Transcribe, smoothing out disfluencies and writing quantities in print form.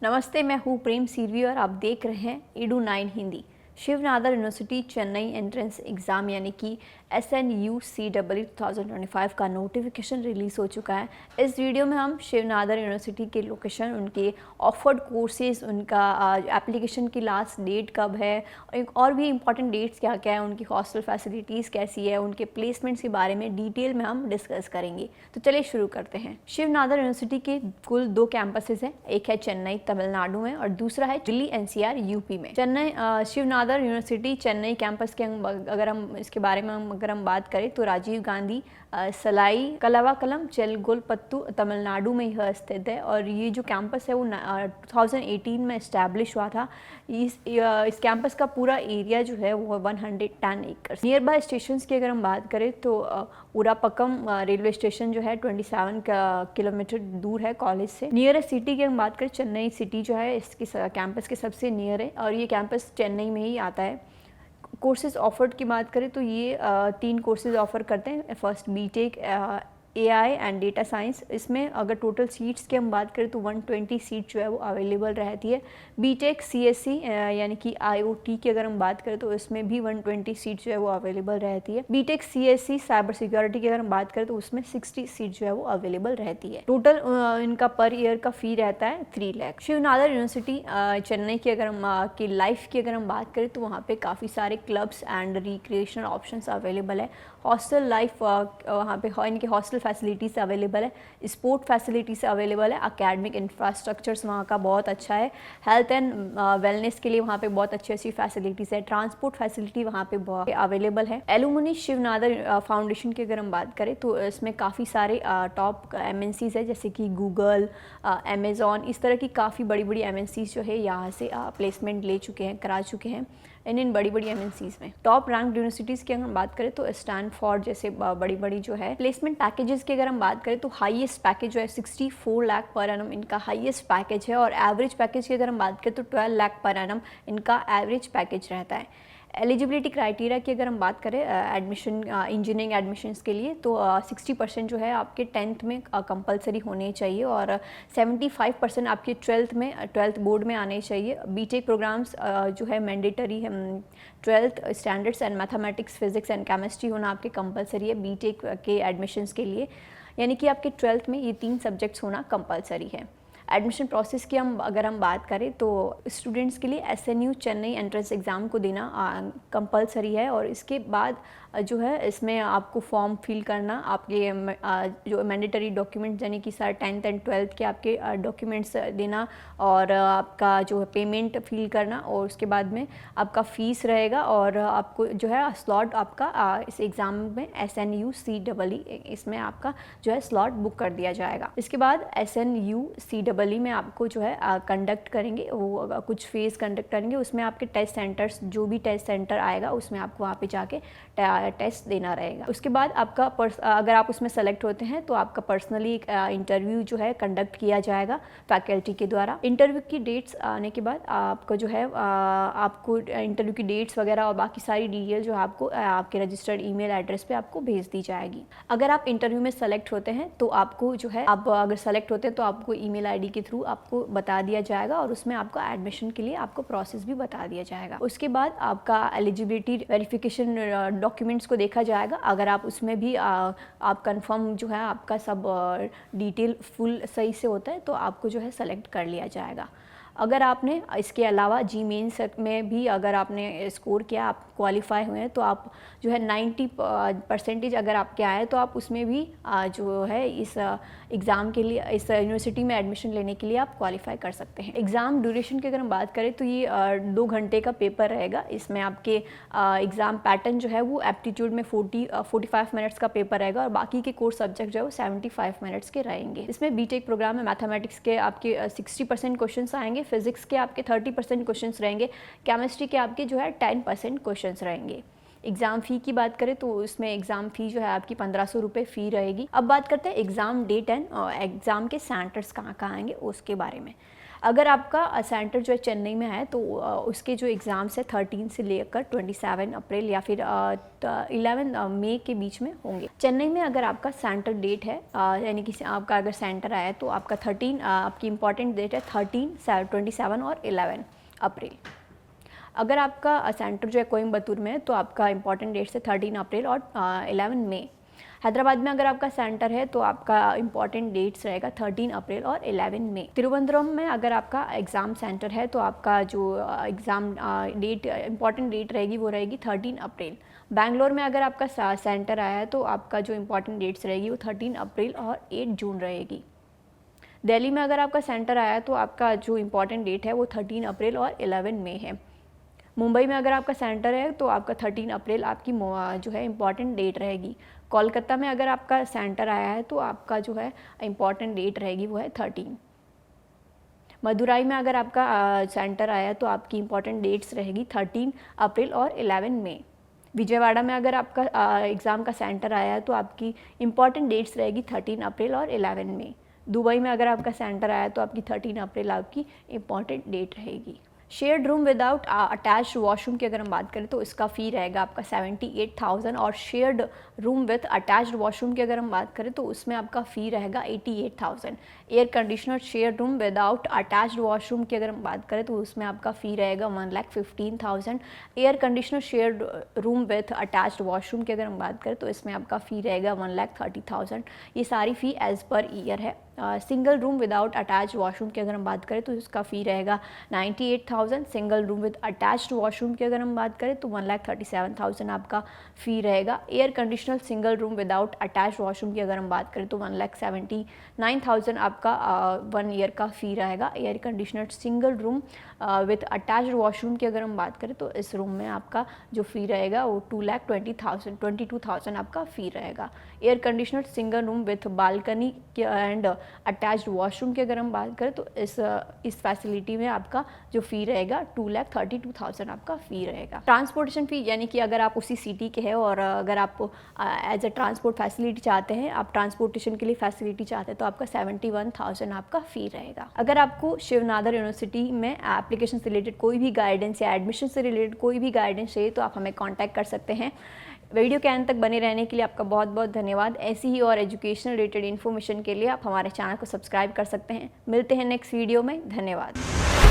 नमस्ते, मैं हूँ प्रेम सिरवी और आप देख रहे हैं Edu 9 Hindi. Shiv Nadar university Chennai entrance exam यानी कि SNUCW 2025 का नोटिफिकेशन रिलीज़ हो चुका है। इस वीडियो में हम शिवनादर यूनिवर्सिटी के लोकेशन, उनके ऑफर्ड कोर्सेज, उनका एप्लीकेशन की लास्ट डेट कब है और भी इंपॉर्टेंट डेट्स क्या क्या है, उनकी हॉस्टल फैसिलिटीज़ कैसी है, उनके प्लेसमेंट्स के बारे में डिटेल में हम डिस्कस करेंगे। तो चलिए शुरू करते हैं। शिवनादर यूनिवर्सिटी के कुल 2 कैंपसेस हैं। एक है चेन्नई तमिलनाडु में और दूसरा है दिल्ली NCR यूपी में। शिवनादर यूनिवर्सिटी चेन्नई कैंपस के अगर हम इसके बारे में अगर हम बात करें तो राजीव गांधी सलाई कलावाकलम चेलगोलपत्तू तमिलनाडु में यह स्थित है और ये जो कैंपस है वो 2018 में इस्टेब्लिश हुआ था। इस कैंपस का पूरा एरिया जो है वो 110 एकड़। नियर बाय स्टेशन की अगर हम बात करें तो उरापक्कम रेलवे स्टेशन जो है 27 किलोमीटर दूर है कॉलेज से। नियरेस्ट सिटी की हम बात करें, चेन्नई सिटी जो है इसके कैंपस के सबसे नियर है और ये कैंपस चेन्नई में ही आता है। कोर्सेज ऑफर्ड की बात करें तो ये 3 कोर्सेज ऑफर करते हैं। First B Tech AI and data science. इसमें अगर टोटल सीट्स की हम बात करें तो 120 सीट जो है वो अवेलेबल रहती है। बीटेक CSC यानी कि IoT की अगर हम बात करें तो इसमें भी 120 सीट जो है वो अवेलेबल रहती है। बीटेक CSC साइबर सिक्योरिटी की अगर हम बात करें तो उसमें 60 सीट जो है वो अवेलेबल रहती है। टोटल इनका पर ईयर का फी रहता है 3 लाख। शिवनादर यूनिवर्सिटी चेन्नई की अगर हम की लाइफ की अगर हम बात करें तो वहाँ पे काफ़ी सारे clubs and recreational options available है। हॉस्टल लाइफ वहाँ पे इनके हॉस्टल फैसिलिटीज़ अवेलेबल है, स्पोर्ट फैसिलिटीज़ अवेलेबल है, एकेडमिक इंफ्रास्ट्रक्चर्स वहाँ का बहुत अच्छा है, हेल्थ एंड वेलनेस के लिए वहाँ पे बहुत अच्छी अच्छी फैसिलिटीज़ है, ट्रांसपोर्ट फैसिलिटी वहाँ पे बहुत अवेलेबल है। एलुमनी शिवनादर फाउंडेशन की अगर हम बात करें तो इसमें काफ़ी सारे टॉप MNCs है जैसे कि गूगल, अमेज़ॉन, इस तरह की काफ़ी बड़ी बड़ी MNCs जो है यहाँ से प्लेसमेंट ले चुके हैं, करा चुके हैं इन बड़ी बड़ी MNCs में। टॉप रैंक यूनिवर्सिटीज़ की अगर हम बात करें तो स्टैनफोर्ड जैसे बड़ी बड़ी जो है। प्लेसमेंट पैकेजेस की अगर हम बात करें तो हाईएस्ट पैकेज जो है 64 लाख पर एनम इनका हाईएस्ट पैकेज है और एवरेज पैकेज की अगर हम बात करें तो 12 लाख पर एनम इनका एवरेज पैकेज रहता है। एलिजिबिलिटी क्राइटेरिया की अगर हम बात करें एडमिशन इंजीनियरिंग एडमिशन्स के लिए तो 60% जो है आपके 10th में कंपलसरी होने चाहिए और 75% आपके 12th बोर्ड में आने चाहिए। बीटेक प्रोग्राम्स जो है मैंडेटरी है, 12th standards and mathematics, physics and chemistry होना आपके कंपलसरी है बीटेक के एडमिशन्स के लिए, यानी कि आपके 12th में ये 3 सब्जेक्ट्स होना कंपलसरी है। एडमिशन प्रोसेस की अगर हम बात करें तो स्टूडेंट्स के लिए SNU चेन्नई एंट्रेंस एग्ज़ाम को देना कंपलसरी है और इसके बाद जो है इसमें आपको फॉर्म फिल करना, आपके जो मैंडेटरी डॉक्यूमेंट्स यानी कि सर 10th एंड 12th के आपके डॉक्यूमेंट्स देना और आपका जो है पेमेंट फिल करना और उसके बाद में आपका फ़ीस रहेगा और आपको जो है स्लॉट आपका इस एग्ज़ाम में SNUCEE इसमें आपका जो है स्लॉट बुक कर दिया जाएगा। इसके बाद SNUCEE में आपको जो है कंडक्ट करेंगे, वो कुछ फेज़ कंडक्ट करेंगे, उसमें आपके टेस्ट सेंटर्स, जो भी टेस्ट सेंटर आएगा उसमें आपको वहाँ पे जाके टेस्ट देना रहेगा। उसके बाद आपका अगर आप उसमें सेलेक्ट होते हैं तो आपका पर्सनली इंटरव्यू जो है कंडक्ट किया जाएगा फैकल्टी के द्वारा। इंटरव्यू की डेट्स आने के बाद आपको जो है आपको इंटरव्यू की डेट्स वगैरह और बाकी सारी डिटेल जो आपको आपके रजिस्टर्ड ईमेल एड्रेस पे आपको भेज दी जाएगी। अगर आप इंटरव्यू में सेलेक्ट होते हैं तो आपको जो है, आप अगर सेलेक्ट होते हैं तो आपको ईमेल ID के थ्रू आपको बता दिया जाएगा और उसमें आपको एडमिशन के लिए आपको प्रोसेस भी बता दिया जाएगा। उसके बाद आपका एलिजिबिलिटी वेरिफिकेशन डॉक्यूमेंट्स को देखा जाएगा। अगर आप उसमें भी आप कंफर्म जो है आपका सब डिटेल फुल सही से होता है तो आपको जो है सेलेक्ट कर लिया जाएगा। अगर आपने इसके अलावा जी-मेंस में भी अगर आपने स्कोर किया, आप क्वालिफाई हुए हैं तो आप जो है 90% अगर आपके आए तो आप उसमें भी जो है इस एग्ज़ाम के लिए, इस यूनिवर्सिटी में एडमिशन लेने के लिए आप क्वालिफाई कर सकते हैं। एग्ज़ाम ड्यूरेशन की अगर हम बात करें तो ये 2 घंटे का पेपर रहेगा। इसमें आपके एग्ज़ाम पैटर्न जो है वो एप्टीट्यूड में 45 मिनट्स का पेपर रहेगा और बाकी के कोर्स सब्जेक्ट जो है वो 75 मिनट्स के रहेंगे। इसमें बीटेक प्रोग्राम में मैथमेटिक्स के आपके 60% क्वेश्चन आएंगे, फिजिक्स के आपके 30% क्वेश्चंस रहेंगे, केमिस्ट्री के आपके जो है 10% क्वेश्चंस रहेंगे। एग्ज़ाम फ़ी की बात करें तो उसमें एग्ज़ाम फ़ी जो है आपकी 1500 रुपये फ़ी रहेगी। अब बात करते हैं एग्ज़ाम डेट एंड एग्ज़ाम के सेंटर्स कहाँ कहाँ आएंगे उसके बारे में। अगर आपका सेंटर जो है चेन्नई में है तो उसके जो एग्ज़ाम्स है 13 से लेकर 27 अप्रैल या फिर 11 मई के बीच में होंगे। चेन्नई में अगर आपका सेंटर डेट है यानी कि आपका अगर सेंटर आया तो आपका 13 आपकी इम्पॉर्टेंट डेट है 13, 27 और 11 अप्रैल। अगर आपका सेंटर जो है कोयम्बतूर में है तो आपका इम्पॉर्टेंट डेट है 13 अप्रैल और 11 मई। हैदराबाद में अगर आपका सेंटर है तो आपका इम्पॉर्टेंट डेट्स रहेगा 13 अप्रैल और 11 मई। तिरुवनंतपुरम में अगर आपका एग्ज़ाम सेंटर है तो आपका जो एग्ज़ाम डेट इम्पॉर्टेंट डेट रहेगी वो रहेगी 13 अप्रैल। बैंगलोर में अगर आपका सेंटर आया है तो आपका जो इम्पॉर्टेंट डेट्स रहेगी वो 13 अप्रैल और 8 जून रहेगी। दिल्ली में अगर आपका सेंटर आया है तो आपका जो इम्पॉर्टेंट डेट है वो 13 अप्रैल और 11 मई है। मुंबई में अगर आपका सेंटर है तो आपका 13 अप्रैल आपकी जो है इम्पॉर्टेंट डेट रहेगी। कोलकाता में अगर आपका सेंटर आया है तो आपका जो है इम्पॉर्टेंट डेट रहेगी वो है 13। मदुराई में अगर आपका सेंटर आया है तो आपकी इम्पॉर्टेंट डेट्स रहेगी 13 अप्रैल और 11 मई। विजयवाड़ा में अगर आपका एग्ज़ाम का सेंटर आया है तो आपकी इम्पॉर्टेंट डेट्स रहेगी 13 अप्रैल और 11 मई। दुबई में अगर आपका सेंटर आया तो आपकी 13 अप्रैल आपकी इम्पॉर्टेंट डेट रहेगी। Shared room without attached washroom की अगर हम बात करें तो इसका फ़ी रहेगा आपका 78,000 और shared room with attached washroom की अगर हम बात करें तो उसमें आपका फ़ी रहेगा 88,000। Air conditioner shared room without attached washroom की अगर हम बात करें तो उसमें आपका फ़ी रहेगा 1,15,000। Air conditioner shared room with attached washroom की अगर हम बात करें तो इसमें आपका फ़ी रहेगा 1,30,000। ये सारी फ़ी एज़ पर ईयर है। Single room without attached washroom की अगर हम बात करें तो इसका फ़ी रहेगा 98,000। Single room with attached washroom की अगर हम बात करें तो 1,37,000 आपका फ़ी रहेगा। Air conditioner single room without attached washroom की अगर हम बात करें तो 1,79,000 आपका 1 ईयर का फ़ी रहेगा। Air conditioner single room with attached washroom की अगर हम बात करें तो इस रूम में आपका जो फ़ी रहेगा वो 2,22,000 आपका फ़ी रहेगा। Air conditioner single room with balcony and attached washroom की अगर हम बात करें तो इस फैसिलिटी में आपका जो फ़ी रहेगा 2,32,000 आपका फ़ी रहेगा। ट्रांसपोर्टेशन फ़ी यानी कि अगर आप उसी सिटी के हैं और अगर आप एज अ ट्रांसपोर्ट फैसिलिटी चाहते हैं, आप ट्रांसपोर्टेशन के लिए फैसिलिटी चाहते हैं तो आपका 71,000 आपका फ़ी रहेगा। अगर आपको शिवनादर यूनिवर्सिटी में एप्लीकेशन से रिलेटेड कोई भी गाइडेंस या एडमिशन से रिलेटेड कोई भी गाइडेंस चाहिए तो आप हमें कॉन्टैक्ट कर सकते हैं। वीडियो के अंत तक बने रहने के लिए आपका बहुत बहुत धन्यवाद। ऐसी ही और एजुकेशनल रिलेटेड इन्फॉर्मेशन के लिए आप हमारे चैनल को सब्सक्राइब कर सकते हैं। मिलते हैं नेक्स्ट वीडियो में। धन्यवाद।